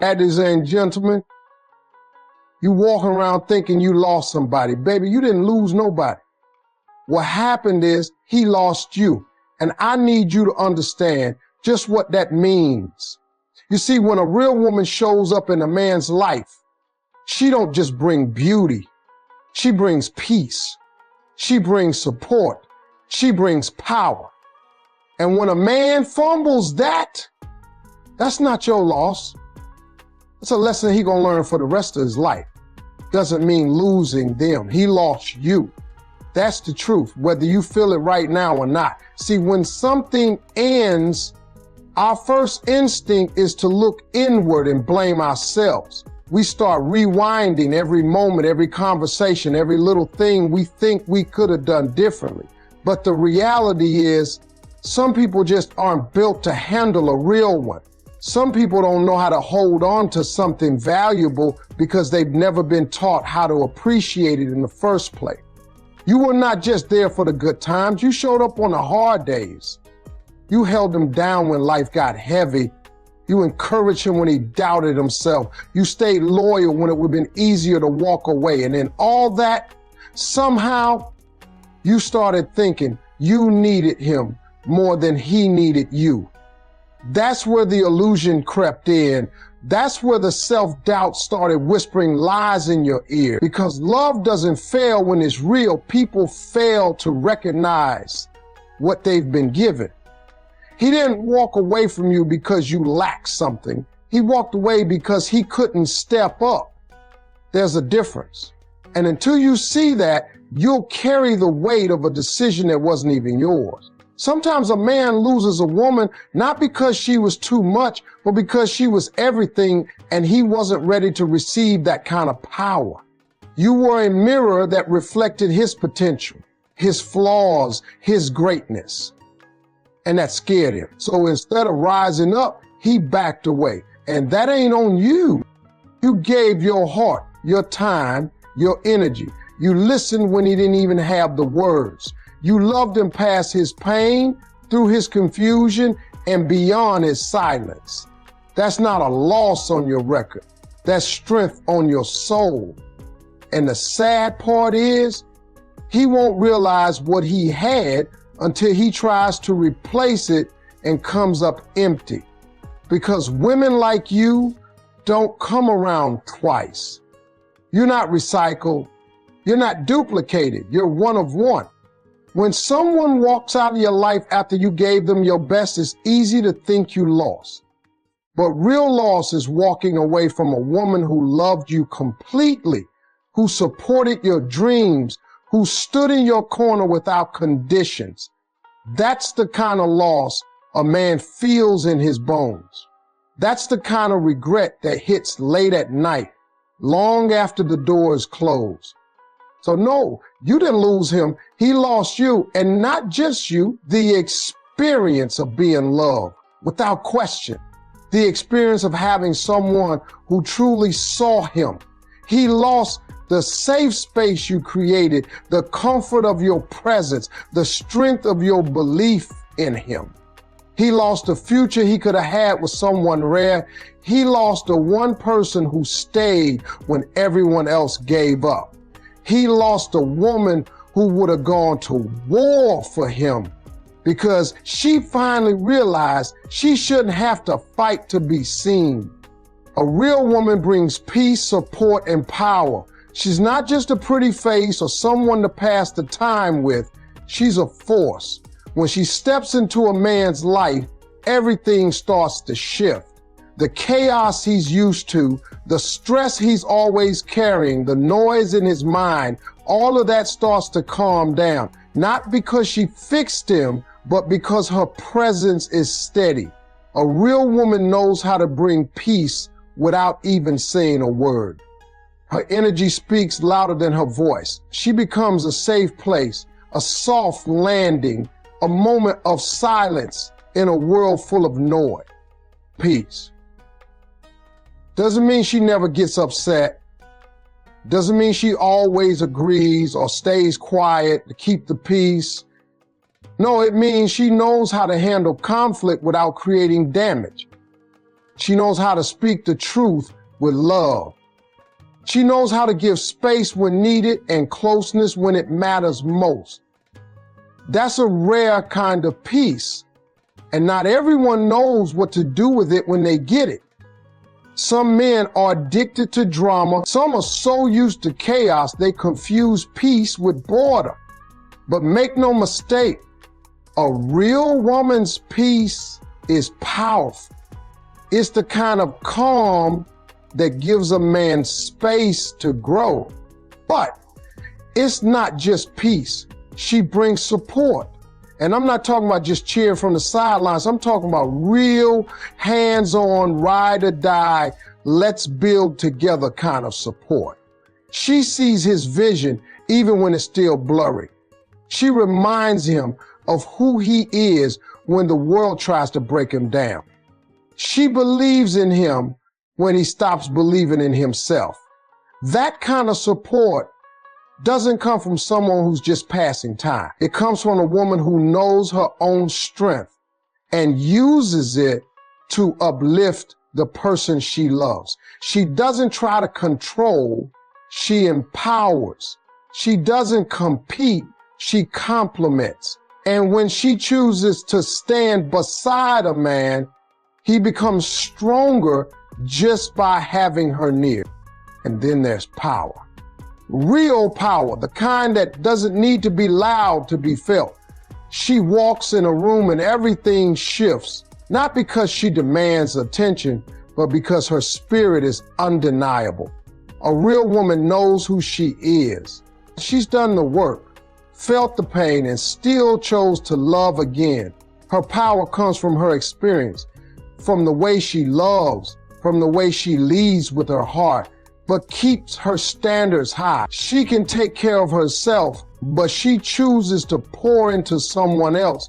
Ladies and gentlemen, you walking around thinking you lost somebody. Baby, you didn't lose nobody. What happened is he lost you. And I need you to understand just what that means. You see, when a real woman shows up in a man's life, she don't just bring beauty. She brings peace. She brings support. She brings power. And when a man fumbles that's not your loss. It's a lesson he gonna learn for the rest of his life. Doesn't mean losing them. He lost you. That's the truth, whether you feel it right now or not. See, when something ends, our first instinct is to look inward and blame ourselves. We start rewinding every moment, every conversation, every little thing we think we could have done differently. But the reality is, some people just aren't built to handle a real one. Some people don't know how to hold on to something valuable because they've never been taught how to appreciate it in the first place. You were not just there for the good times. You showed up on the hard days. You held him down when life got heavy. You encouraged him when he doubted himself. You stayed loyal when it would have been easier to walk away. And in all that, somehow you started thinking you needed him more than he needed you. That's where the illusion crept in. That's where the self-doubt started whispering lies in your ear. Because love doesn't fail when it's real. People fail to recognize what they've been given. He didn't walk away from you because you lacked something. He walked away because he couldn't step up. There's a difference. And until you see that, you'll carry the weight of a decision that wasn't even yours. Sometimes a man loses a woman not because she was too much, but because she was everything and he wasn't ready to receive that kind of power. You were a mirror that reflected his potential, his flaws, his greatness. And that scared him. So instead of rising up, he backed away. And that ain't on you. You gave your heart, your time, your energy. You listened when he didn't even have the words. You loved him past his pain, through his confusion, and beyond his silence. That's not a loss on your record. That's strength on your soul. And the sad part is, he won't realize what he had until he tries to replace it and comes up empty. Because women like you don't come around twice. You're not recycled. You're not duplicated. You're one of one. When someone walks out of your life after you gave them your best, it's easy to think you lost. But real loss is walking away from a woman who loved you completely, who supported your dreams, who stood in your corner without conditions. That's the kind of loss a man feels in his bones. That's the kind of regret that hits late at night, long after the door is closed. So no, you didn't lose him. He lost you, and not just you, the experience of being loved, without question. The experience of having someone who truly saw him. He lost the safe space you created, the comfort of your presence, the strength of your belief in him. He lost the future he could have had with someone rare. He lost the one person who stayed when everyone else gave up. He lost a woman who would have gone to war for him because she finally realized she shouldn't have to fight to be seen. A real woman brings peace, support, and power. She's not just a pretty face or someone to pass the time with. She's a force. When she steps into a man's life, everything starts to shift. The chaos he's used to, the stress he's always carrying, the noise in his mind, all of that starts to calm down. Not because she fixed him, but because her presence is steady. A real woman knows how to bring peace without even saying a word. Her energy speaks louder than her voice. She becomes a safe place, a soft landing, a moment of silence in a world full of noise. Peace. Doesn't mean she never gets upset. Doesn't mean she always agrees or stays quiet to keep the peace. No, it means she knows how to handle conflict without creating damage. She knows how to speak the truth with love. She knows how to give space when needed and closeness when it matters most. That's a rare kind of peace, and not everyone knows what to do with it when they get it. Some men are addicted to drama. Some are so used to chaos they confuse peace with boredom. But make no mistake, a real woman's peace is powerful. It's the kind of calm that gives a man space to grow. But it's not just peace. She brings support. And I'm not talking about just cheering from the sidelines. I'm talking about real hands-on, ride or die, let's build together kind of support. She sees his vision even when it's still blurry. She reminds him of who he is when the world tries to break him down. She believes in him when he stops believing in himself. That kind of support doesn't come from someone who's just passing time. It comes from a woman who knows her own strength and uses it to uplift the person she loves. She doesn't try to control, she empowers. She doesn't compete, she complements. And when she chooses to stand beside a man, he becomes stronger just by having her near. And then there's power. Real power, the kind that doesn't need to be loud to be felt. She walks in a room and everything shifts, not because she demands attention, but because her spirit is undeniable. A real woman knows who she is. She's done the work, felt the pain, and still chose to love again. Her power comes from her experience, from the way she loves, from the way she leads with her heart, but keeps her standards high. She can take care of herself, but she chooses to pour into someone else.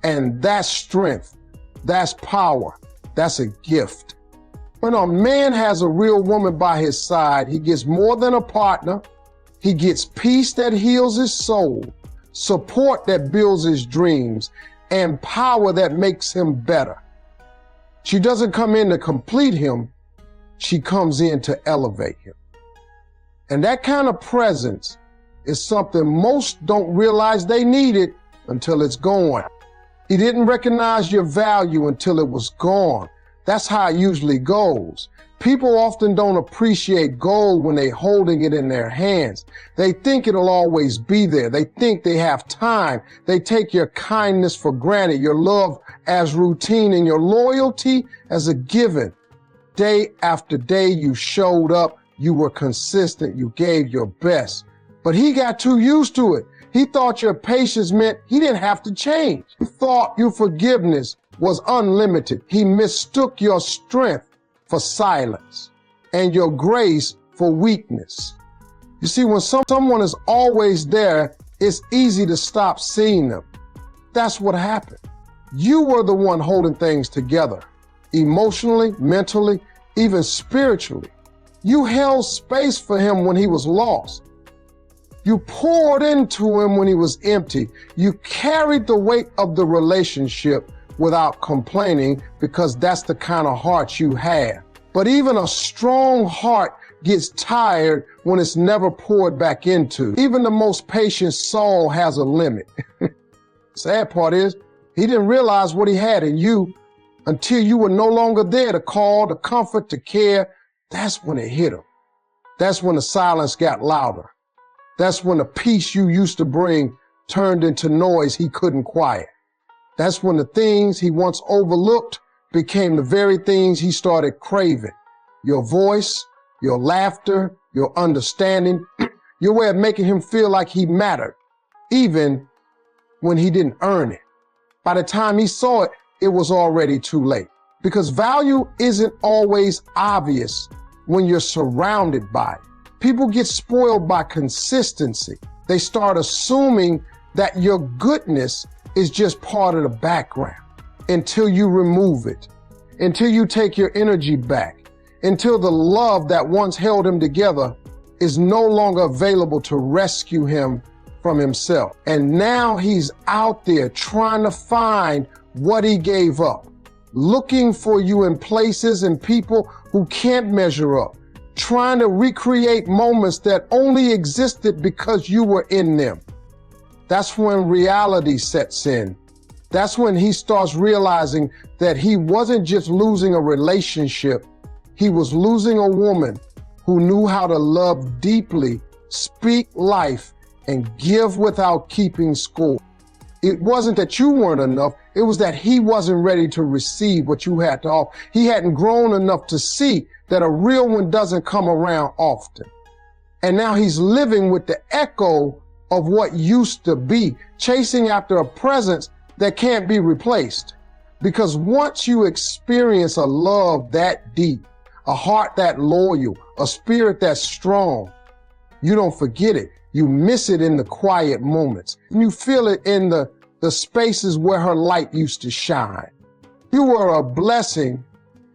And that's strength. That's power. That's a gift. When a man has a real woman by his side, he gets more than a partner. He gets peace that heals his soul, support that builds his dreams, and power that makes him better. She doesn't come in to complete him. She comes in to elevate him. And that kind of presence is something most don't realize they needed until it's gone. He didn't recognize your value until it was gone. That's how it usually goes. People often don't appreciate gold when they're holding it in their hands. They think it'll always be there. They think they have time. They take your kindness for granted, your love as routine, and your loyalty as a given. Day after day, you showed up, you were consistent, you gave your best. But he got too used to it. He thought your patience meant he didn't have to change. He thought your forgiveness was unlimited. He mistook your strength for silence and your grace for weakness. You see, when someone is always there, it's easy to stop seeing them. That's what happened. You were the one holding things together, emotionally, mentally, even spiritually. You held space for him when he was lost. You poured into him when he was empty. You carried the weight of the relationship without complaining, because that's the kind of heart you have. But even a strong heart gets tired when it's never poured back into. Even the most patient soul has a limit. Sad part is, he didn't realize what he had in you until you were no longer there to call, to comfort, to care. That's when it hit him. That's when the silence got louder. That's when the peace you used to bring turned into noise he couldn't quiet. That's when the things he once overlooked became the very things he started craving. Your voice, your laughter, your understanding, your way of making him feel like he mattered, even when he didn't earn it. By the time he saw it, it was already too late. Because value isn't always obvious when you're surrounded by it. People get spoiled by consistency. They start assuming that your goodness is just part of the background until you remove it, until you take your energy back, until the love that once held him together is no longer available to rescue him from himself. And now he's out there trying to find what he gave up. looking for you in places and people who can't measure up, trying to recreate moments that only existed because you were in them. That's when reality sets in. That's when he starts realizing that he wasn't just losing a relationship, he was losing a woman who knew how to love deeply, speak life, and give without keeping score. It wasn't that you weren't enough, it was that he wasn't ready to receive what you had to offer. He hadn't grown enough to see that a real one doesn't come around often. And now he's living with the echo of what used to be, chasing after a presence that can't be replaced. Because once you experience a love that deep, a heart that loyal, a spirit that's strong, you don't forget it. You miss it in the quiet moments. You feel it in the spaces where her light used to shine. You were a blessing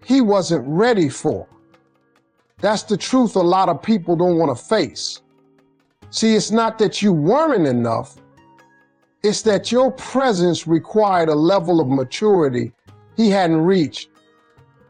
he wasn't ready for. That's the truth a lot of people don't want to face. See, it's not that you weren't enough. It's that your presence required a level of maturity he hadn't reached.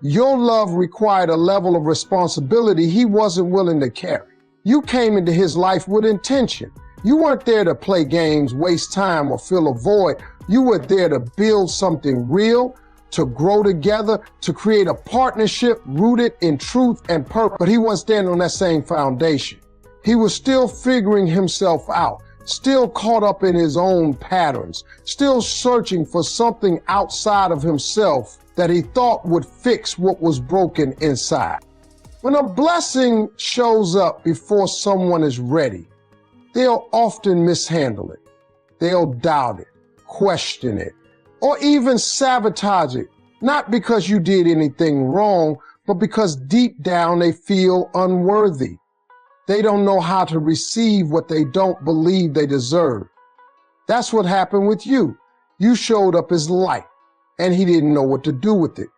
Your love required a level of responsibility he wasn't willing to carry. You came into his life with intention. You weren't there to play games, waste time, or fill a void. You were there to build something real, to grow together, to create a partnership rooted in truth and purpose. But he wasn't standing on that same foundation. He was still figuring himself out, still caught up in his own patterns, still searching for something outside of himself that he thought would fix what was broken inside. When a blessing shows up before someone is ready, they'll often mishandle it. They'll doubt it, question it, or even sabotage it, not because you did anything wrong, but because deep down they feel unworthy. They don't know how to receive what they don't believe they deserve. That's what happened with you. You showed up as light, and he didn't know what to do with it.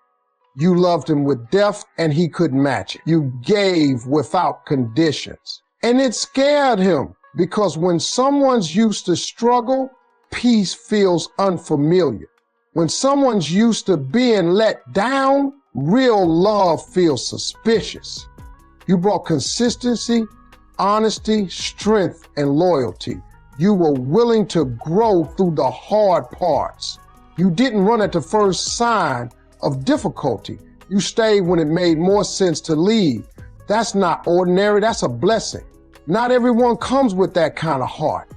You loved him with depth, and he couldn't match it. You gave without conditions. And it scared him, because when someone's used to struggle, peace feels unfamiliar. When someone's used to being let down, real love feels suspicious. You brought consistency, honesty, strength, and loyalty. You were willing to grow through the hard parts. You didn't run at the first sign of difficulty. You stayed when it made more sense to leave. That's not ordinary, that's a blessing. Not everyone comes with that kind of heart.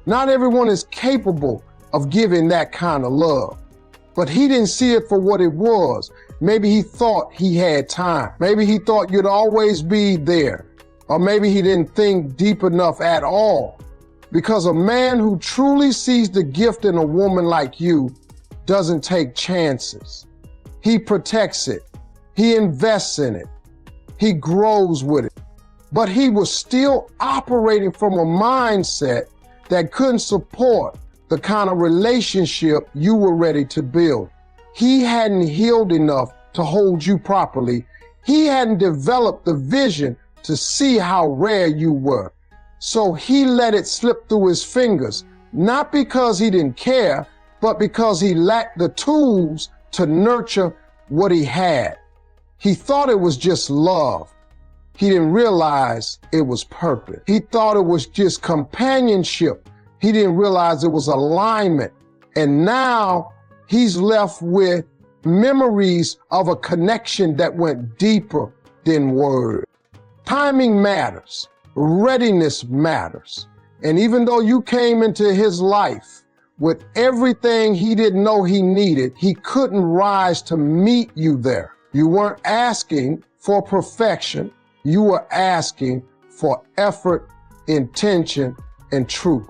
Not everyone is capable of giving that kind of love. But he didn't see it for what it was. Maybe he thought he had time. Maybe he thought you'd always be there. Or maybe he didn't think deep enough at all. Because a man who truly sees the gift in a woman like you doesn't take chances. He protects it. He invests in it. He grows with it. But he was still operating from a mindset that couldn't support the kind of relationship you were ready to build. He hadn't healed enough to hold you properly. He hadn't developed the vision to see how rare you were. So he let it slip through his fingers, not because he didn't care, but because he lacked the tools to nurture what he had. He thought it was just love. He didn't realize it was purpose. He thought it was just companionship. He didn't realize it was alignment. And now he's left with memories of a connection that went deeper than words. Timing matters. Readiness matters. And even though you came into his life with everything he didn't know he needed, he couldn't rise to meet you there. You weren't asking for perfection. You were asking for effort, intention, and truth.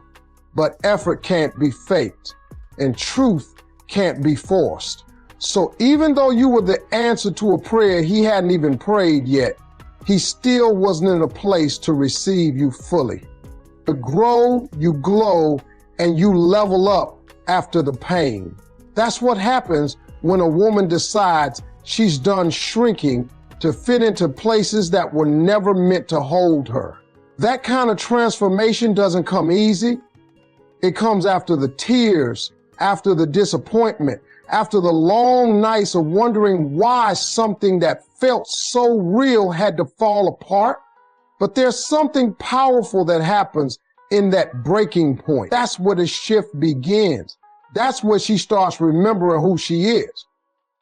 But effort can't be faked, and truth can't be forced. So even though you were the answer to a prayer he hadn't even prayed yet, he still wasn't in a place to receive you fully. To grow, you glow, and you level up after the pain. That's what happens when a woman decides she's done shrinking to fit into places that were never meant to hold her. That kind of transformation doesn't come easy. It comes after the tears, after the disappointment, After the long nights of wondering why something that felt so real had to fall apart. But there's something powerful that happens in that breaking point. That's where the shift begins. That's where she starts remembering who she is.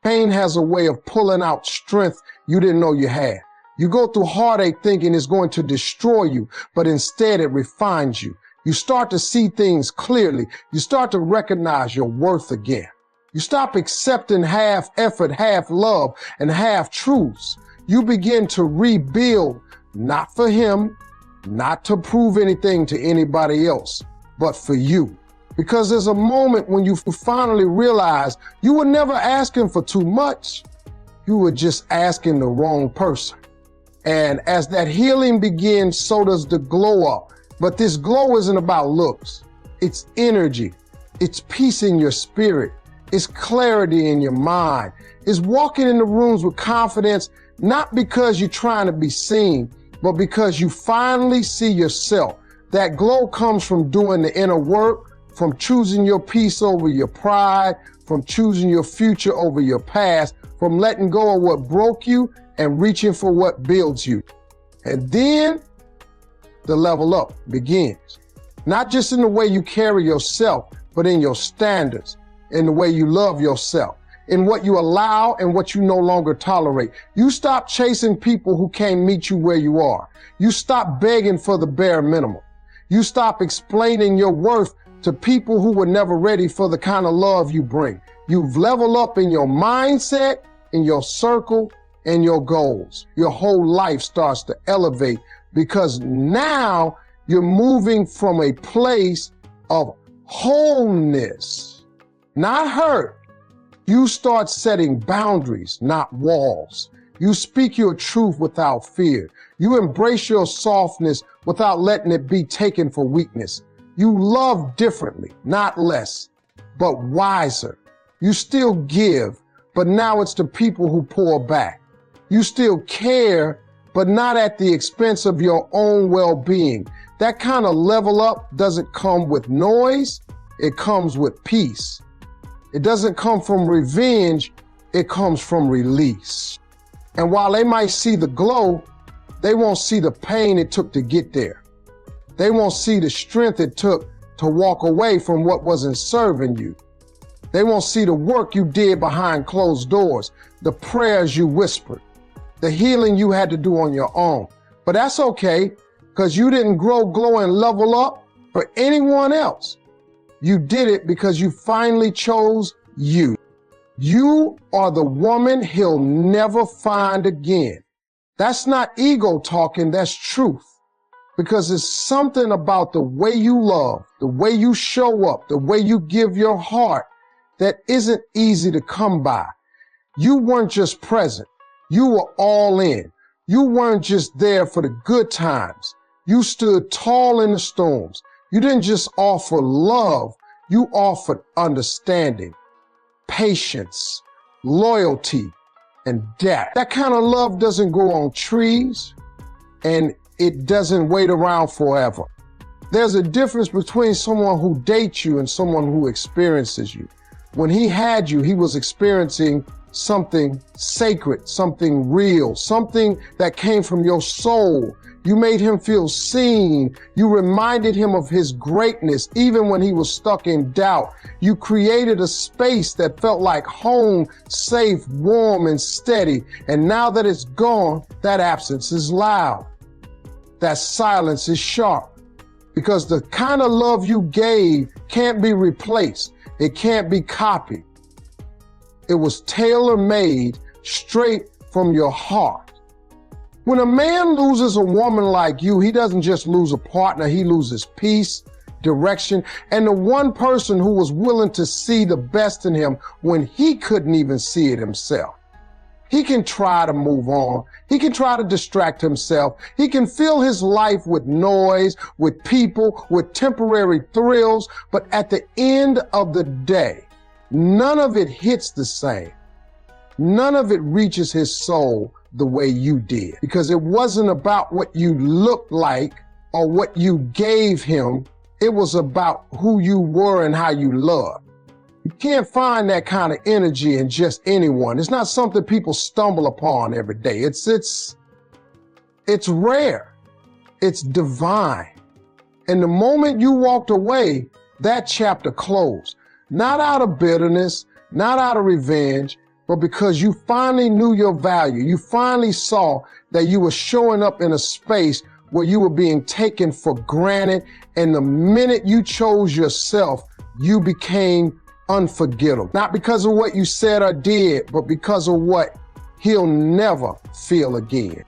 Pain has a way of pulling out strength you didn't know you had. You go through heartache thinking it's going to destroy you, but instead it refines you. You start to see things clearly. You start to recognize your worth again. You stop accepting half effort, half love, and half truths. You begin to rebuild, not for him, not to prove anything to anybody else, but for you. Because there's a moment when you finally realize you were never asking for too much. You were just asking the wrong person. And as that healing begins, so does the glow up. But this glow isn't about looks. It's energy. It's peace in your spirit. It's clarity in your mind. It's walking in the rooms with confidence, not because you're trying to be seen, but because you finally see yourself. That glow comes from doing the inner work, from choosing your peace over your pride, from choosing your future over your past, from letting go of what broke you and reaching for what builds you. And then the level up begins. Not just in the way you carry yourself, but in your standards, in the way you love yourself, in what you allow and what you no longer tolerate. You stop chasing people who can't meet you where you are. You stop begging for the bare minimum. You stop explaining your worth to people who were never ready for the kind of love you bring. You've leveled up in your mindset, in your circle, and your goals. Your whole life starts to elevate because now you're moving from a place of wholeness, not hurt. You start setting boundaries, not walls. You speak your truth without fear. You embrace your softness without letting it be taken for weakness. You love differently, not less, but wiser. You still give, but now it's the people who pour back. You still care, but not at the expense of your own well-being. That kind of level up doesn't come with noise, it comes with peace. It doesn't come from revenge, it comes from release. And while they might see the glow, they won't see the pain it took to get there. They won't see the strength it took to walk away from what wasn't serving you. They won't see the work you did behind closed doors, the prayers you whispered, the healing you had to do on your own. But that's okay, because you didn't grow, glow, and level up for anyone else. You did it because you finally chose you. You are the woman he'll never find again. That's not ego talking, that's truth. Because it's something about the way you love, the way you show up, the way you give your heart that isn't easy to come by. You weren't just present. You were all in. You weren't just there for the good times. You stood tall in the storms. You didn't just offer love. You offered understanding, patience, loyalty, and depth. That kind of love doesn't grow on trees, and it doesn't wait around forever. There's a difference between someone who dates you and someone who experiences you. When he had you, he was experiencing something sacred, something real, something that came from your soul. You made him feel seen. You reminded him of his greatness, even when he was stuck in doubt. You created a space that felt like home, safe, warm, and steady. And now that it's gone, that absence is loud. That silence is sharp. Because the kind of love you gave can't be replaced. It can't be copied. It was tailor-made straight from your heart. When a man loses a woman like you, he doesn't just lose a partner, he loses peace, direction, and the one person who was willing to see the best in him when he couldn't even see it himself. He can try to move on. He can try to distract himself. He can fill his life with noise, with people, with temporary thrills, but at the end of the day, none of it hits the same. None of it reaches his soul the way you did, because it wasn't about what you looked like or what you gave him. It was about who you were and how you loved. You can't find that kind of energy in just anyone. It's not something people stumble upon every day. It's rare. It's divine. And the moment you walked away, that chapter closed. Not out of bitterness, not out of revenge, but because you finally knew your value. You finally saw that you were showing up in a space where you were being taken for granted. And the minute you chose yourself, you became unforgettable. Not because of what you said or did, but because of what he'll never feel again.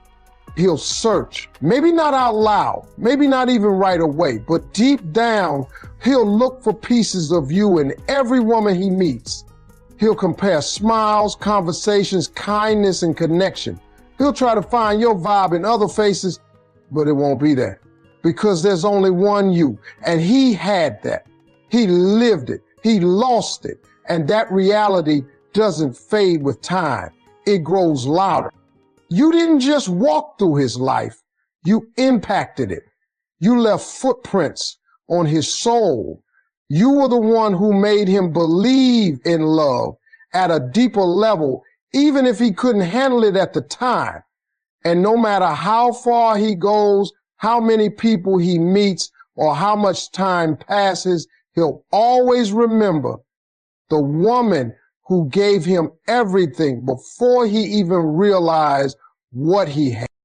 He'll search, maybe not out loud, maybe not even right away, but deep down, he'll look for pieces of you in every woman he meets. He'll compare smiles, conversations, kindness, and connection. He'll try to find your vibe in other faces, but it won't be there because there's only one you. And he had that. He lived it. He lost it. And that reality doesn't fade with time. It grows louder. You didn't just walk through his life. You impacted it. You left footprints on his soul. You were the one who made him believe in love at a deeper level, even if he couldn't handle it at the time. And no matter how far he goes, how many people he meets, or how much time passes, he'll always remember the woman who gave him everything before he even realized what he had.